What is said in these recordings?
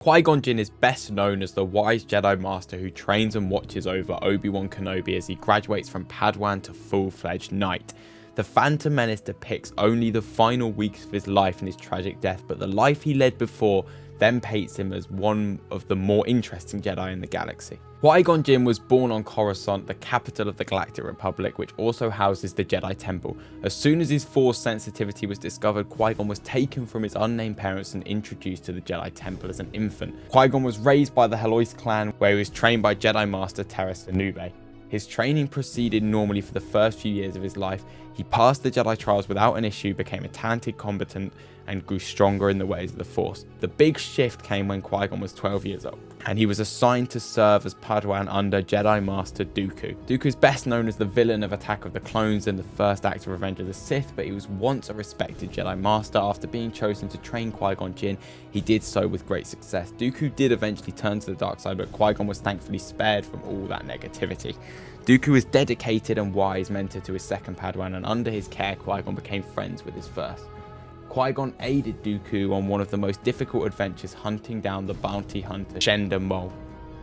Qui-Gon Jinn is best known as the wise Jedi Master who trains and watches over Obi-Wan Kenobi as he graduates from Padawan to full-fledged Knight. The Phantom Menace depicts only the final weeks of his life and his tragic death, but the life he led before then paints him as one of the more interesting Jedi in the galaxy. Qui-Gon Jinn was born on Coruscant, the capital of the Galactic Republic, which also houses the Jedi Temple. As soon as his Force sensitivity was discovered, Qui-Gon was taken from his unnamed parents and introduced to the Jedi Temple as an infant. Qui-Gon was raised by the Helois clan, where he was trained by Jedi Master Terras Anube. His training proceeded normally for the first few years of his life. He passed the Jedi trials without an issue, became a talented combatant, and grew stronger in the ways of the Force. The big shift came when Qui-Gon was 12 years old, and he was assigned to serve as Padawan under Jedi Master Dooku. Dooku is best known as the villain of Attack of the Clones and the first act of Revenge of the Sith, but he was once a respected Jedi Master. After being chosen to train Qui-Gon Jinn, he did so with great success. Dooku did eventually turn to the dark side, but Qui-Gon was thankfully spared from all that negativity. Dooku was dedicated and wise mentor to his second Padawan, and under his care, Qui-Gon became friends with his first. Qui-Gon aided Dooku on one of the most difficult adventures, hunting down the bounty hunter Shenda Maul.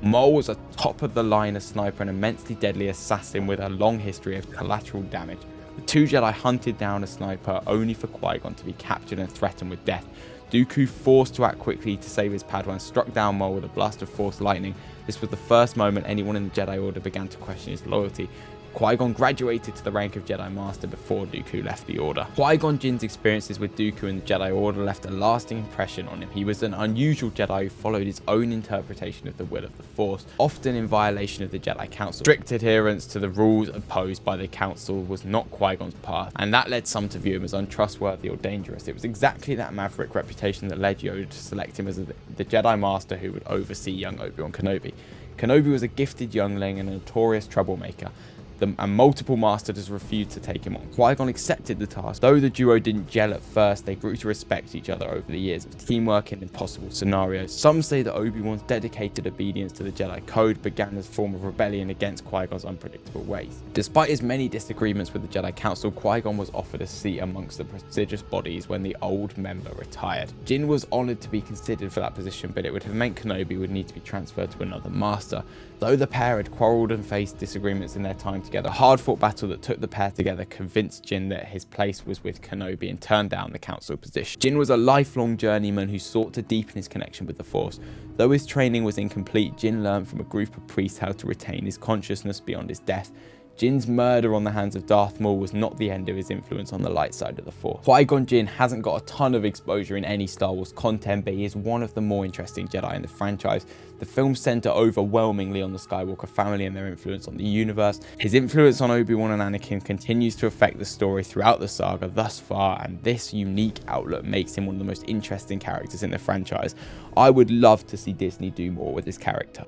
Maul was a top-of-the-line sniper and immensely deadly assassin with a long history of collateral damage. The two Jedi hunted down a sniper only for Qui-Gon to be captured and threatened with death. Dooku, forced to act quickly to save his Padawan, struck down Maul with a blast of Force lightning. This was the first moment anyone in the Jedi Order began to question his loyalty. Qui-Gon graduated to the rank of Jedi Master before Dooku left the Order. Qui-Gon Jinn's experiences with Dooku and the Jedi Order left a lasting impression on him. He was an unusual Jedi who followed his own interpretation of the will of the Force, often in violation of the Jedi Council. Strict adherence to the rules imposed by the Council was not Qui-Gon's path, and that led some to view him as untrustworthy or dangerous. It was exactly that maverick reputation that led Yoda to select him as the Jedi Master who would oversee young Obi-Wan Kenobi. Kenobi was a gifted youngling and a notorious troublemaker, and multiple masters refused to take him on. Qui-Gon accepted the task. Though the duo didn't gel at first, they grew to respect each other over the years of teamwork in impossible scenarios. Some say that Obi-Wan's dedicated obedience to the Jedi Code began as a form of rebellion against Qui-Gon's unpredictable ways. Despite his many disagreements with the Jedi Council, Qui-Gon was offered a seat amongst the prestigious bodies when the old member retired. Jinn was honoured to be considered for that position, but it would have meant Kenobi would need to be transferred to another master. Though the pair had quarrelled and faced disagreements in their time together, a hard-fought battle that took the pair together convinced Jinn that his place was with Kenobi and turned down the council position. Jinn was a lifelong journeyman who sought to deepen his connection with the Force. Though his training was incomplete, Jinn learned from a group of priests how to retain his consciousness beyond his death. Jinn's murder on the hands of Darth Maul was not the end of his influence on the light side of the Force. Qui-Gon Jinn hasn't got a ton of exposure in any Star Wars content, but he is one of the more interesting Jedi in the franchise. The films center overwhelmingly on the Skywalker family and their influence on the universe. His influence on Obi-Wan and Anakin continues to affect the story throughout the saga thus far, and this unique outlook makes him one of the most interesting characters in the franchise. I would love to see Disney do more with this character.